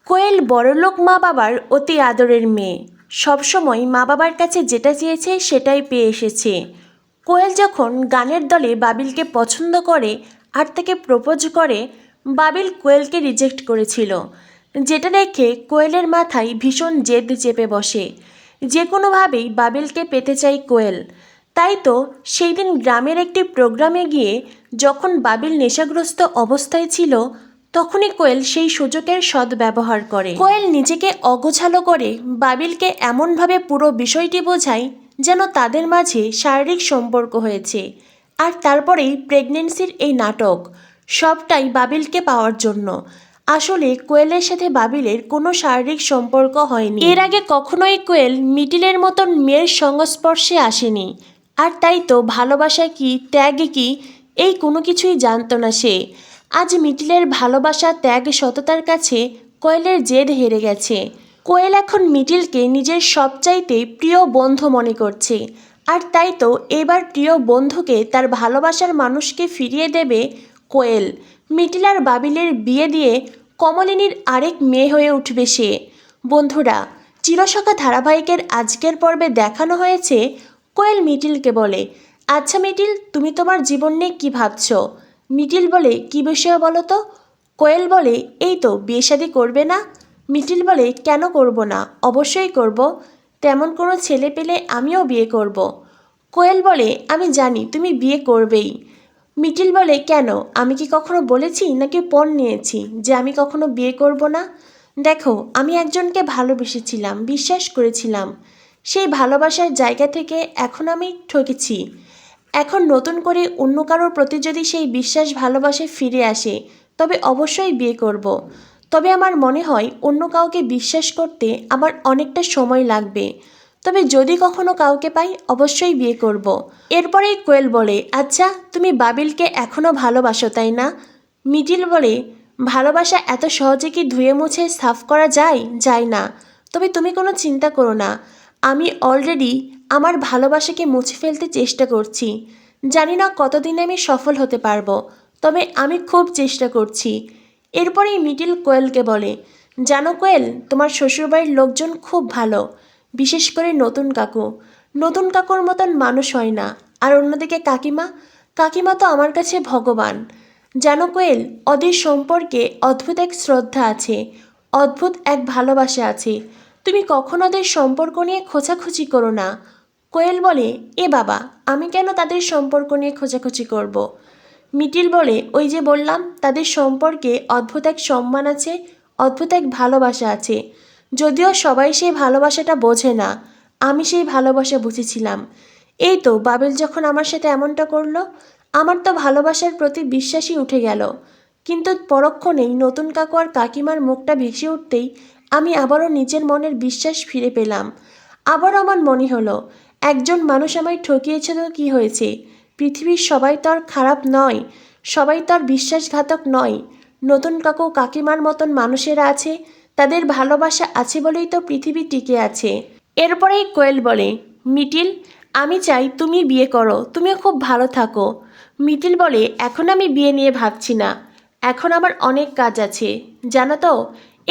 কোয়েল বড়লোক মা বাবার অতি আদরের মেয়ে। সবসময় মা বাবার কাছে যেটা চেয়েছে সেটাই পেয়ে এসেছে। কোয়েল যখন গানের দলে বাবিলকে পছন্দ করে আর তাকে প্রপোজ করে, বাবিল কোয়েলকে রিজেক্ট করেছিল, যেটা দেখে কোয়েলের মাথায় ভীষণ জেদ চেপে বসে। যে কোনোভাবেই বাবিলকে পেতে চাই কোয়েল। তাই তো সেই দিন গ্রামের একটি প্রোগ্রামে গিয়ে যখন বাবিল নেশাগ্রস্ত অবস্থায় ছিল, তখনই কোয়েল সেই সুযোগের সদ্ব্যবহার করে। কোয়েল নিজেকে অগোছালো করে বাবিলকে এমনভাবে পুরো বিষয়টি বোঝায় যেন তাদের মাঝে শারীরিক সম্পর্ক হয়েছে। আর তারপরেই প্রেগনেন্সির এই নাটক, সবটাই বাবিলকে পাওয়ার জন্য। আসলে কোয়েলের সাথে বাবিলের কোনো শারীরিক সম্পর্ক হয়নি। এর আগে কখনোই কোয়েল মিডিলের মতন মেয়ের সংস্পর্শে আসেনি। আর তাই তো ভালোবাসা কি, ত্যাগ কি, এই কোনো কিছুই জানতো না সে। আজ মিডিলের ভালোবাসা, ত্যাগ, সততার কাছে কোয়েলের জেদ হেরে গেছে। কোয়েল এখন মিডিলকে নিজের সবচাইতে প্রিয় বন্ধু মনে করছে। আর তাই তো এবার প্রিয় বন্ধুকে, তার ভালোবাসার মানুষকে ফিরিয়ে দেবে কোয়েল। মিডিল আর বাবিলের বিয়ে দিয়ে কমলিনীর আরেক মেয়ে হয়ে উঠবে সে। বন্ধুরা, চিরসখা ধারাবাহিকের আজকের পর্বে দেখানো হয়েছে কোয়েল মিডিলকে বলে, আচ্ছা মিডিল, তুমি তোমার জীবন নিয়ে কী ভাবছো? মিডিল বলে, কী বিষয়ে বলো তো? কোয়েল বলে, এই তো বিয়ে শাদী করবে না? মিডিল বলে, কেন করব না, অবশ্যই করব। তেমন কোনো ছেলে পেলে আমিও বিয়ে করব। কোয়েল বলে, আমি জানি তুমি বিয়ে করবেই। মিডিল বলে, কেন, আমি কি কখনো বলেছি নাকি পণ নিয়েছি যে আমি কখনো বিয়ে করব না? দেখো, আমি একজনকে ভালোবেসেছিলাম, বিশ্বাস করেছিলাম। সেই ভালোবাসার জায়গা থেকে এখন আমি ঠকেছি। এখন নতুন করে অন্য কারোর প্রতি যদি সেই বিশ্বাস, ভালোবাসা ফিরে আসে, তবে অবশ্যই বিয়ে করব। তবে আমার মনে হয় অন্য কাউকে বিশ্বাস করতে আমার অনেকটা সময় লাগবে। তবে যদি কখনো কাউকে পাই, অবশ্যই বিয়ে করব। এরপরেই কোয়েল বলে, আচ্ছা তুমি বাবিলকে এখনও ভালোবাসো তাই না? মিডিল বলে, ভালোবাসা এত সহজে কি ধুয়ে মুছে সাফ করা যায়? যায় না। তবে তুমি কোনো চিন্তা করো না, আমি অলরেডি আমার ভালোবাসাকে মুছে ফেলতে চেষ্টা করছি। জানি না কতদিন আমি সফল হতে পারবো, তবে আমি খুব চেষ্টা করছি। এরপরেই মিডিল কোয়েলকে বলে, জানো কোয়েল, তোমার শ্বশুরবাড়ির লোকজন খুব ভালো, বিশেষ করে নতুন কাকু। নতুন কাকুর মতন মানুষ হয় না। আর অন্যদিকে কাকিমা, কাকিমা তো আমার কাছে ভগবান। জানো কোয়েল, ওদের সম্পর্কে অদ্ভুত এক শ্রদ্ধা আছে, অদ্ভুত এক ভালোবাসা আছে। তুমি কখনো ওদের সম্পর্ক নিয়ে খোঁচাখুচি করো না। কোয়েল বলে, এ বাবা, আমি কেন তাদের সম্পর্ক নিয়ে খোঁচাখুচি করব? মিডিল বলে, ওই যে বললাম, তাদের সম্পর্কে অদ্ভুত এক সম্মান আছে, অদ্ভুত এক ভালোবাসা আছে। যদিও সবাই সেই ভালোবাসাটা বোঝে না, আমি সেই ভালোবাসা বুঝেছিলাম। এই তো বাবিল যখন আমার সাথে এমনটা করলো, আমার তো ভালোবাসার প্রতি বিশ্বাসই উঠে গেল। কিন্তু পরক্ষণেই নতুন কাকু আর কাকিমার মুখটা ভেসে উঠতেই আমি আবারও নিজের মনের বিশ্বাস ফিরে পেলাম। আবারও আমার মনে হলো, একজন মানুষ আমায় ঠকিয়েছে তো কী হয়েছে? পৃথিবীর সবাই তো আর খারাপ নয়, সবাই তো আর বিশ্বাসঘাতক নয়। নতুন কাকু কাকিমার মতন মানুষেরা আছে, তাদের ভালোবাসা আছে বলেই তো পৃথিবী টিকে আছে। এরপরেই কোয়েল বলে, মিডিল, আমি চাই তুমি বিয়ে করো, তুমিও খুব ভালো থাকো। মিডিল বলে, এখন আমি বিয়ে নিয়ে ভাবছি না, এখন আমার অনেক কাজ আছে। জানো তো,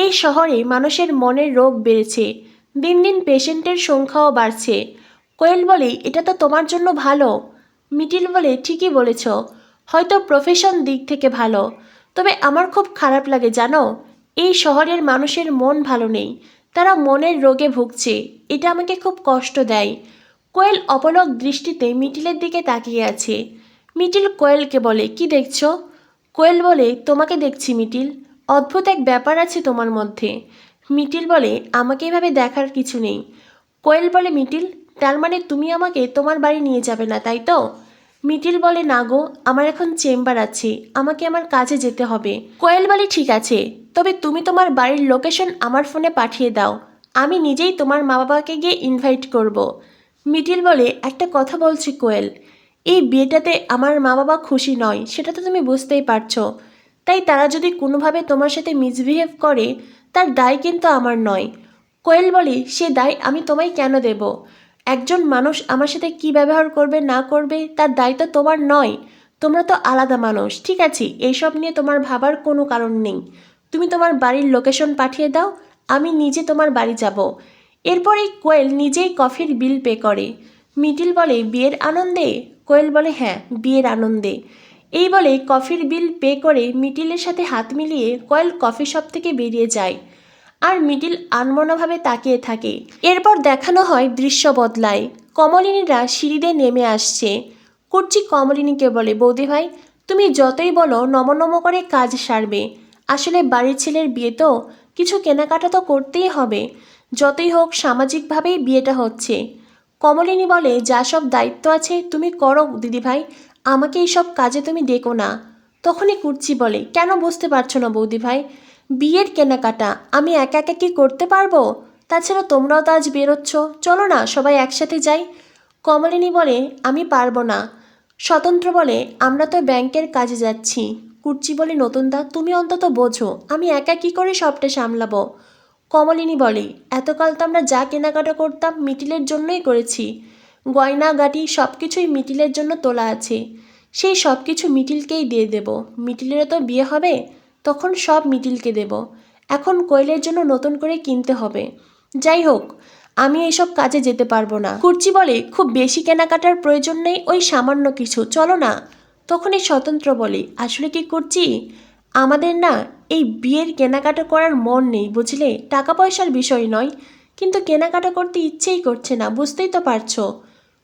এই শহরে মানুষের মনের রোগ বেড়েছে, দিন দিন পেশেন্টের সংখ্যাও বাড়ছে। কোয়েল বলে, এটা তো তোমার জন্য ভালো। মিডিল বলে, ঠিকই বলেছ, হয়তো প্রফেশন দিক থেকে ভালো, তবে আমার খুব খারাপ লাগে জানো, এই শহরের মানুষের মন ভালো নেই, তারা মনের রোগে ভুগছে, এটা আমাকে খুব কষ্ট দেয়। কোয়েল অপলক দৃষ্টিতে মিডিলের দিকে তাকিয়ে আছে। মিডিল কোয়েলকে বলে, কি দেখছো? কোয়েল বলে, তোমাকে দেখছি মিডিল, অদ্ভুত এক ব্যাপার আছে তোমার মধ্যে। মিডিল বলে, আমাকে এভাবে দেখার কিছু নেই। কোয়েল বলে, মিডিল, তার মানে তুমি আমাকে তোমার বাড়ি নিয়ে যাবে না, তাই তো? মিডিল বলে, না গো, আমার এখন চেম্বার আছে, আমাকে আমার কাজে যেতে হবে। কোয়েল বলে, ঠিক আছে, তবে তুমি তোমার বাড়ির লোকেশন আমার ফোনে পাঠিয়ে দাও, আমি নিজেই তোমার মা বাবাকে গিয়ে ইনভাইট করব। মিডিল বলে, একটা কথা বলছি কোয়েল, এই বিয়েটাতে আমার মা বাবা খুশি নয়, সেটা তো তুমি বুঝতেই পারছো। তাই তারা যদি কোনোভাবে তোমার সাথে মিসবিহেভ করে, তার দায় কিন্তু আমার নয়। কোয়েল বলে, সে দায় আমি তোমায় কেন দেব? একজন মানুষ আমার সাথে কী ব্যবহার করবে না করবে, তার দায়িত্ব তোমার নয়। তোমরা তো আলাদা মানুষ, ঠিক আছে, এইসব নিয়ে তোমার ভাবার কোনো কারণ নেই। তুমি তোমার বাড়ির লোকেশন পাঠিয়ে দাও, আমি নিজে তোমার বাড়ি যাব। এরপরেই কোয়েল নিজেই কফির বিল পে করে। মিটিল বলে বিয়ের আনন্দে? কোয়েল বলে হ্যাঁ, বিয়ের আনন্দে। এই বলে কফির বিল পে করে মিটিলের সাথে হাত মিলিয়ে কোয়েল কফি শপ থেকে বেরিয়ে যায়। আর মিটিল আনমনাভাবে তাকিয়ে থাকে। এরপর দেখানো হয় দৃশ্য বদলায়। কমলিনীরা সিঁড়িতে নেমে আসছে। কুর্চি কমলিনীকে বলে বৌদি ভাই, তুমি যতই বলো নম করে কাজ সারবে, আসলে বাড়ির ছেলের বিয়ে তো, কিছু কেনাকাটা তো করতেই হবে। যতই হোক সামাজিকভাবেই বিয়েটা হচ্ছে। কমলিনী বলে যা সব দায়িত্ব আছে তুমি করো দিদিভাই, আমাকে এইসব কাজে তুমি ডেকো না। তখনই কুর্চি বলে কেন বুঝতে পারছো না বৌদি ভাই, বিয়ের কেনাকাটা আমি একা একা কি করতে পারবো? তাছাড়া তোমরাও তো আজ বেরোচ্ছ, চলো না সবাই একসাথে যাই। কমলিনী বলে আমি পারবো না। স্বতন্ত্র বলে আমরা তো ব্যাংকের কাজে যাচ্ছি। কুর্চি বলে নতুনদা তুমি অন্তত বোঝো, আমি একা কি করে সবটা সামলাবো। কমলিনী বলে এতকাল তো আমরা যা কেনাকাটা করতাম মিটিলের জন্যই করেছি, গয়না গাটি সব কিছুই মিটিলের জন্য তোলা আছে, সেই সব কিছু মিটিলকেই দিয়ে দেব। মিটিলেরও তো বিয়ে হবে, তখন সব মিটিলকে দেব। এখন কোয়েলের জন্য নতুন করে কিনতে হবে। যাই হোক, আমি এইসব কাজে যেতে পারবো না। কুর্চি বলে খুব বেশি কেনাকাটার প্রয়োজন নেই, ওই সামান্য কিছু, চলো না। তখনই স্বতন্ত্র বলে আসলে কি করছি, আমাদের না এই বিয়ের কেনাকাটা করার মন নেই বুঝলে, টাকা পয়সার বিষয় নয়, কিন্তু কেনাকাটা করতে ইচ্ছেই করছে না, বুঝতেই তো পারছো।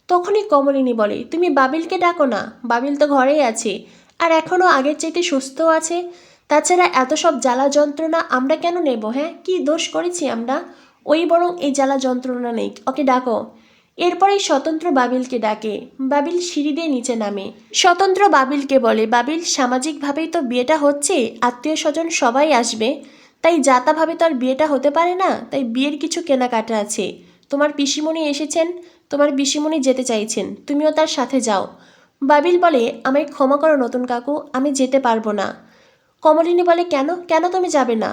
তখনই কমলিনী বলে তুমি বাবিলকে ডাকো না, বাবিল তো ঘরেই আছে, আর এখনও আগের চাইতে সুস্থ আছে। তাছাড়া এত সব জ্বালা যন্ত্রণা আমরা কেন নেব? হ্যাঁ, কি দোষ করেছি আমরা? ওই বরং এই জ্বালা যন্ত্রণা নেই, ওকে ডাকো। এরপরেই স্বতন্ত্র বাবিলকে ডাকে। বাবিল সিঁড়ি দিয়ে নিচে নামে। স্বতন্ত্র বাবিলকে বলে বাবিল সামাজিকভাবেই তো বিয়েটা হচ্ছে, আত্মীয় স্বজন সবাই আসবে, তাই যাতাভাবে তো আর বিয়েটা হতে পারে না, তাই বিয়ের কিছু কেনাকাটা আছে। তোমার পিসিমণি এসেছেন, তোমার পিসিমণি যেতে চাইছেন, তুমিও তার সাথে যাও। বাবিল বলে আমায় ক্ষমা করো নতুন কাকু, আমি যেতে পারবো না। কমলিনী বলে কেন, কেন তুমি যাবে না?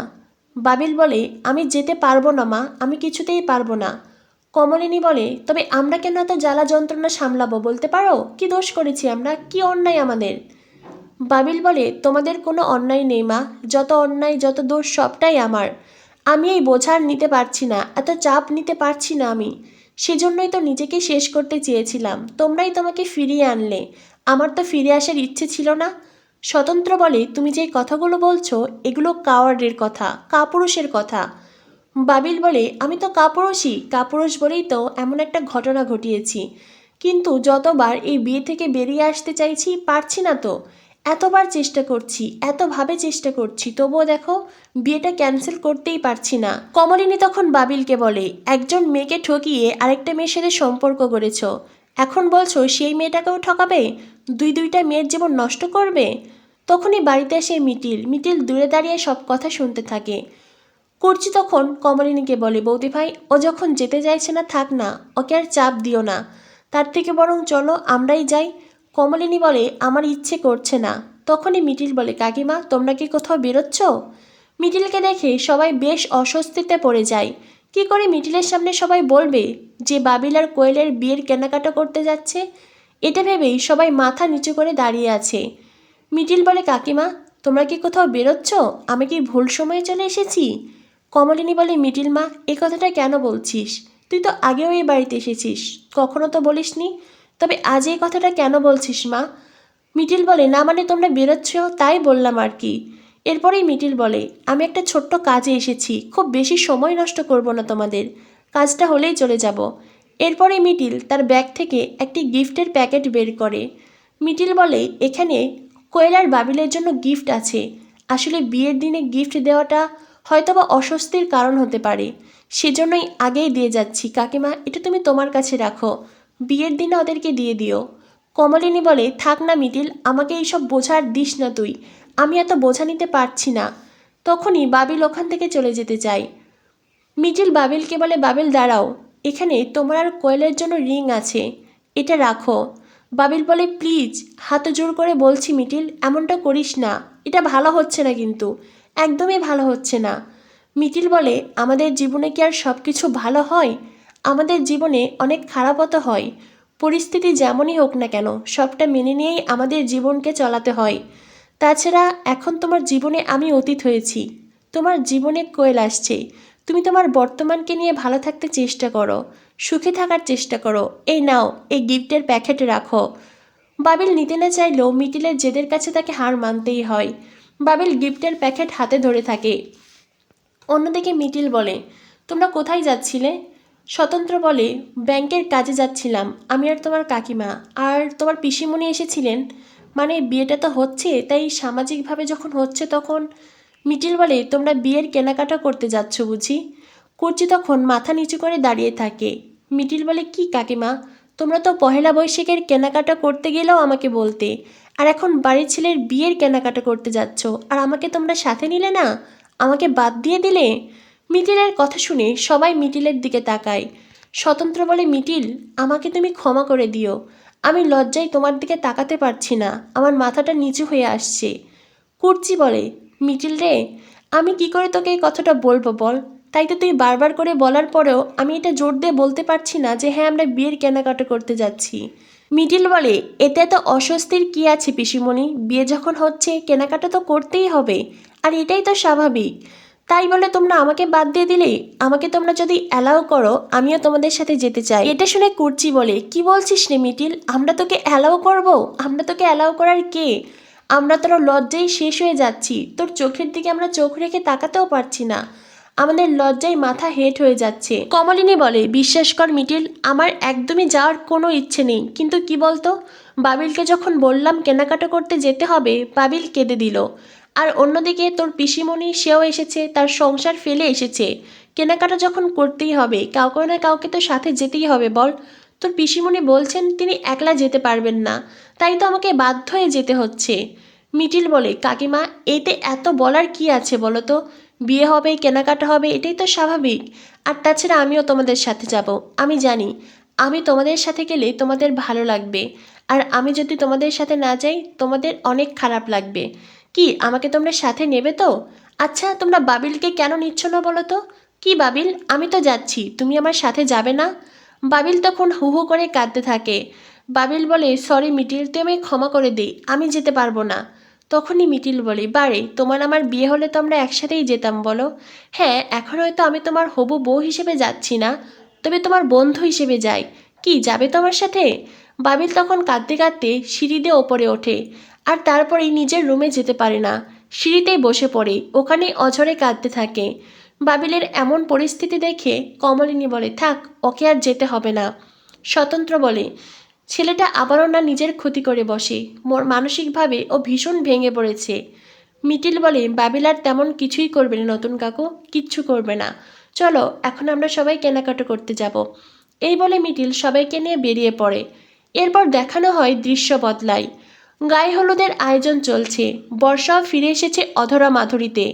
বাবিল বলে আমি যেতে পারবো না মা, আমি কিছুতেই পারবো না। কমলিনী বলে তবে আমরা কেন এত জ্বালা যন্ত্রণা সামলাবো বলতে পারো, কি দোষ করেছি আমরা, কি অন্যায় আমাদের? বাবিল বলে তোমাদের কোনো অন্যায় নেই মা, যত অন্যায় যত দোষ সবটাই আমার। আমি এই বোঝার নিতে পারছি না, এত চাপ নিতে পারছি না আমি, সেজন্যই তো নিজেকে শেষ করতে চেয়েছিলাম, তোমরাই তোমাকে ফিরিয়ে আনলে, আমার তো ফিরে আসার ইচ্ছে ছিল না। স্বতন্ত্র বলে তুমি যে কথাগুলো বলছো এগুলো কাওয়ার্ডের কথা, কাপুরুষের কথা। বাবিল বলে আমি তো কাপুরুষই, কাপুরুষ বলেই তো এমন একটা ঘটনা ঘটিয়েছি, কিন্তু যতবার এই বিয়ে থেকে বেরিয়ে আসতে চাইছি পারছি না তো, এতবার চেষ্টা করছি, এতভাবে চেষ্টা করছি, তবুও দেখো বিয়েটা ক্যান্সেল করতেই পারছি না। কমলিনী তখন বাবিলকে বলে একজন মেয়েকে ঠকিয়ে আরেকটা মেয়ের সাথে সম্পর্ক করেছ, এখন বলছো সেই মেয়েটাকেও ঠকাবে, দুইটা মেয়ের জীবন নষ্ট করবে। তখনই বাড়িতে আসে মিটিল। মিটিল দূরে দাঁড়িয়ে সব কথা শুনতে থাকে। কুর্চি তখন কমলিনীকে বলে বৌদি ভাই, ও যখন যেতে চাইছে না থাক না, ওকে আর চাপ দিও না, তার থেকে বরং চলো আমরাই যাই। কমলিনী বলে আমার ইচ্ছে করছে না। তখনই মিটিল বলে কাকিমা তোমরা কি কোথাও বেরোচ্ছ? মিটিলকে দেখে সবাই বেশ অস্বস্তিতে পড়ে যায়। কি করে মিটিলের সামনে সবাই বলবে যে বাবিল আর কোয়েলের বিয়ের কেনাকাটা করতে যাচ্ছে, এটা ভেবেই সবাই মাথা নিচু করে দাঁড়িয়ে আছে। মিটিল বলে কাকিমা তোমরা কি কোথাও বেরোচ্ছ, আমি কি ভুল সময়ে চলে এসেছি? কমলিনী বলে মিটিল মা এই কথাটা কেন বলছিস, তুই তো আগেও এই বাড়িতে এসেছিস, কখনো তো বলিসনি, তবে আজ এই কথাটা কেন বলছিস মা? মিটিল বলে না মানে তোমরা বেরোচ্ছ তাই বললাম আর কি। এরপরেই মিটিল বলে আমি একটা ছোট্ট কাজে এসেছি, খুব বেশি সময় নষ্ট করব না তোমাদের, কাজটা হলেই চলে যাব। এরপরে মিটিল তার ব্যাগ থেকে একটি গিফটের প্যাকেট বের করে। মিটিল বলে এখানে কোয়েল আর বাবিলের জন্য গিফট আছে, আসলে বিয়ের দিনে গিফট দেওয়াটা হয়তোবা অস্বস্তির কারণ হতে পারে, সেজন্যই আগেই দিয়ে যাচ্ছি কাকিমা, এটা তুমি তোমার কাছে রাখো, বিয়ের দিনে ওদেরকে দিয়ে দিও। কমলিনী বলে থাক না মিটিল, আমাকে এইসব বোঝার দিস না তুই, আমি এত বোঝা নিতে পারছি না। তখনই বাবিল ওখান থেকে চলে যেতে চায়। মিটিল বাবিলকে বলে বাবিল দাঁড়াও, এখানে তোমার আর কোয়েলের জন্য রিং আছে, এটা রাখো। বাবিল বলে প্লিজ, হাত জোর করে বলছি মিটিল, এমনটা করিস না, এটা ভালো হচ্ছে না কিন্তু, একদমই ভালো হচ্ছে না। মিটিল বলে আমাদের জীবনে কি আর সব কিছু ভালো হয়? আমাদের জীবনে অনেক খারাপও তো হয়, পরিস্থিতি যেমনই হোক না কেন সবটা মেনে নিয়েই আমাদের জীবনকে চালাতে হয়। তাছাড়া এখন তোমার জীবনে আমি অতীত হয়েছি, তোমার জীবনে কোয়েল আসছে। তুমি তোমার বর্তমানকে নিয়ে ভালো থাকতে চেষ্টা করো, সুখে থাকার চেষ্টা করো। এই নাও, এই গিফটের প্যাকেটে রাখো। বাবিল নিতে না চাইলেও মিটিলের জেদের কাছে তাকে হার মানতেই হয়। বাবিল গিফটের প্যাকেট হাতে ধরে থাকে। অন্যদিকে মিটিল বলে, তোমরা কোথায় যাচ্ছিলে? স্বতন্ত্র বলে, ব্যাংকের কাজে যাচ্ছিলাম। আমি আর তোমার কাকিমা আর তোমার পিসিমণি এসেছিলেন। মানে বিয়েটা তো হচ্ছে, তাই সামাজিকভাবে যখন হচ্ছে তখন। মিটিল বলে, তোমরা বিয়ের কেনাকাটা করতে যাচ্ছ বুঝি? কুর্চি তখন মাথা নিচু করে দাঁড়িয়ে থাকে। মিটিল বলে, কি কাকিমা, তোমরা তো পহেলা বৈশাখের কেনাকাটা করতে গেলেও আমাকে বলতে, আর এখন বাড়ির ছেলের বিয়ের কেনাকাটা করতে যাচ্ছ আর আমাকে তোমরা সাথে নিলে না, আমাকে বাদ দিয়ে দিলে। মিটিলের কথা শুনে সবাই মিটিলের দিকে তাকায়। স্বতন্ত্র বলে, মিটিল, আমাকে তুমি ক্ষমা করে দিও। আমি লজ্জায় তোমার দিকে তাকাতে পারছি না, আমার মাথাটা নিচু হয়ে আসছে। কুর্চি বলে, মিটিল রে, আমি কি করে তোকে এই কথাটা বলবো বল? তাই তো তুই বারবার করে বলার পরেও আমি এটা জোর দিয়ে বলতে পারছি না যে হ্যাঁ আমরা বিয়ের কেনাকাটা করতে যাচ্ছি। মিডিল বলে, এতে এত অস্বস্তির কি আছে পিসিমণি? বিয়ে যখন হচ্ছে কেনাকাটা তো করতেই হবে, আর এটাই তো স্বাভাবিক। তাই বলে তোমরা আমাকে বাদ দিয়ে দিলে? আমাকে তোমরা যদি অ্যালাউ করো আমিও তোমাদের সাথে যেতে চাই। এটা শুনে কুর্চি বলে, কি বলছিস রে মিটিল? আমরা তোকে অ্যালাউ করব? আমরা তোকে অ্যালাউ করার কে? আমরা তোর লজ্জায় শেষ হয়ে যাচ্ছি, তোর চোখের দিকে আমরা চোখ রেখে তাকাতেও পারছি না, আমাদের লজ্জায় মাথা হেট হয়ে যাচ্ছে। কমলিনী বলে, বিশ্বাস কর মিটিল, আমার একদমই যাওয়ার কোনো ইচ্ছে নেই, কিন্তু কি বলতো, বাবিলকে যখন বললাম কেনাকাটা করতে যেতে হবে, বাবিল কেঁদে দিল। আর অন্যদিকে তোর পিসিমণি, সেও এসেছে, তার সংসার ফেলে এসেছে। কেনাকাটা যখন করতেই হবে, কাউকে না কাউকে তো সাথে যেতেই হবে বল। তোর পিসিমণি বলছেন তিনি একলা যেতে পারবেন না, তাই তো আমাকে বাধ্য হয়ে যেতে হচ্ছে। মিটিল বলে, কাকিমা, এতে এত বলার কি আছে বলো তো? বিয়ে হবে, কেনাকাটা হবে, এটাই তো স্বাভাবিক। আর তাছাড়া আমিও তোমাদের সাথে যাব। আমি জানি আমি তোমাদের সাথে গেলে তোমাদের ভালো লাগবে, আর আমি যদি তোমাদের সাথে না যাই তোমাদের অনেক খারাপ লাগবে। কি আমাকে তোমরা সাথে নেবে তো? আচ্ছা, তোমরা বাবিলকে কেন নিচ্ছ না বলো তো? কি বাবিল, আমি তো যাচ্ছি, তুমি আমার সাথে যাবে না? বাবিল তখন হু হু করে কাঁদতে থাকে। বাবিল বলে, সরি মিটিল, তুই আমায় ক্ষমা করে দে, আমি যেতে পারবো না। তখনই মিটিল বলে, বারে, তোমার আমার বিয়ে হলে তো আমরা একসাথেই যেতাম বলো। হ্যাঁ, এখন হয়তো আমি তোমার হবু বউ হিসেবে যাচ্ছি না, তবে তোমার বন্ধু হিসেবে যাই। কি যাবে তোমার সাথে? বাবিল তখন কাঁদতে কাঁদতে সিঁড়ি দিয়ে ওপরে ওঠে, আর তারপরেই নিজের রুমে যেতে পারে না, সিঁড়িতেই বসে পড়ে, ওখানেই অঝরে কাঁদতে থাকে। বাবিলের এমন পরিস্থিতি দেখে কমলিনী বলে, থাক, ওকে আর যেতে হবে না। স্বতন্ত্র বলে, ছেলেটা আবারও না নিজের ক্ষতি করে বসে, মানসিকভাবে ও ভীষণ ভেঙে পড়েছে। মিটিল বলে, বাবিল আর তেমন কিছুই করবে না নতুন কাকু, কিচ্ছু করবে না। চলো এখন আমরা সবাই কেনাকাটা করতে যাব। এই বলে মিটিল সবাইকে নিয়ে বেরিয়ে পড়ে। এরপর দেখানো হয় দৃশ্য বদলায়। গায়ে হলুদের আয়োজন চলছে। বর্ষাও ফিরে এসেছে অধরা মাধুরীতে।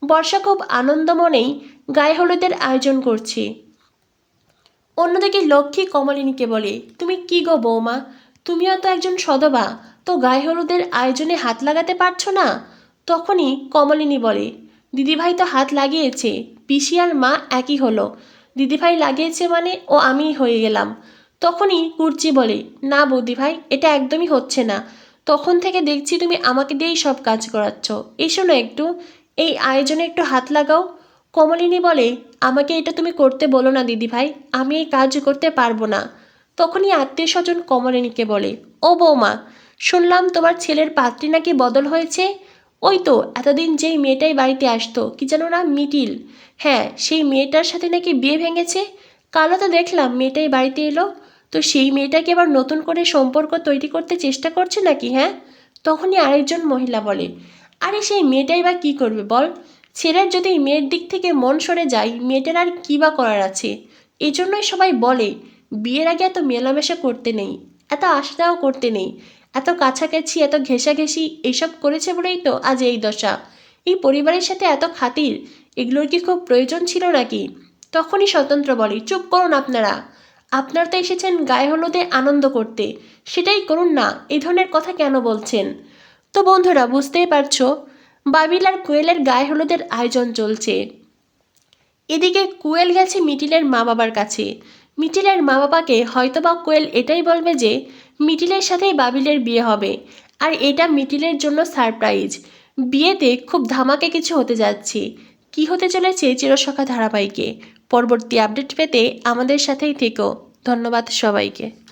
বর্ষা খুব আনন্দ মনেই গায়ে হলুদের আয়োজন করছে। অন্যদিকে লক্ষ্মী কমলিনীকে বলে, তুমি কি গো বৌমা, তুমিও তো একজন সধবা, তো গায়ে হলুদের আয়োজনে হাত লাগাতে পারছো না? তখনই কমলিনী বলে, দিদিভাই তো হাত লাগিয়েছে, পিসি আর মা একই হলো, দিদিভাই লাগিয়েছে মানে ও আমিই হয়ে গেলাম। তখনই কুর্চি বলে, না বৌদিভাই, এটা একদমই হচ্ছে না, তখন থেকে দেখছি তুমি আমাকে দিয়েই সব কাজ করাচ্ছ, এসো না একটু, এই আয়োজনে একটু হাত লাগাও। কমলিনী বলে, আমাকে এটা তুমি করতে বলো না দিদিভাই, আমি এই কাজ করতে পারবো না। তখনই আত্মীয় স্বজন কমলিনীকে বলে, ও বৌমা, শুনলাম তোমার ছেলের পাত্রী নাকি বদল হয়েছে। ওই তো এতদিন যেই মেয়েটাই বাড়িতে আসতো, কি যেন না, মিটিল। হ্যাঁ, সেই মেয়েটার সাথে নাকি বিয়ে ভেঙেছে। কালও তো দেখলাম মেয়েটাই বাড়িতে এলো। তো সেই মেয়েটাকে আবার নতুন করে সম্পর্ক তৈরি করতে চেষ্টা করছে নাকি? হ্যাঁ। তখনই আরেকজন মহিলা বলে, আরে সেই মেয়েটাই বা কী করবে বল? ছেলের যদি মেয়ের দিক থেকে মন সরে যায়, মেয়েটার আর কী বা করার আছে? এই জন্যই সবাই বলে বিয়ের আগে এত মেলামেশা করতে নেই, এত আশাও করতে নেই, এত কাছাকাছি, এত ঘেঁষাঘেঁষি এইসব করেছে বলেই তো আজ এই দশা। এই পরিবারের সাথে এত খাতির, এগুলোর কি খুব প্রয়োজন ছিল নাকি? তখনই স্বতন্ত্র বলে, চুপ করুন আপনারা, আপনারা তো এসেছেন গায়ে হলুদে আনন্দ করতে, সেটাই করুন না, এই ধরনের কথা কেন বলছেন? তো বন্ধুরা, বুঝতেই পারছো বাবিল আর কোয়েলের গায়ে হলুদের আয়োজন চলছে। এদিকে কোয়েল গেছে মিটিলের মা বাবার কাছে। মিটিলের মা বাবাকে হয়তোবা কোয়েল এটাই বলবে যে মিটিলের সাথেই বাবিলের বিয়ে হবে, আর এটা মিটিলের জন্য সারপ্রাইজ। বিয়েতে খুব ধামাকে কিছু হতে যাচ্ছে, কি হতে চলেছে চিরসখা ধারাবাহিকে। পরবর্তী আপডেট পেতে আমাদের সাথেই থেকো। ধন্যবাদ সবাইকে।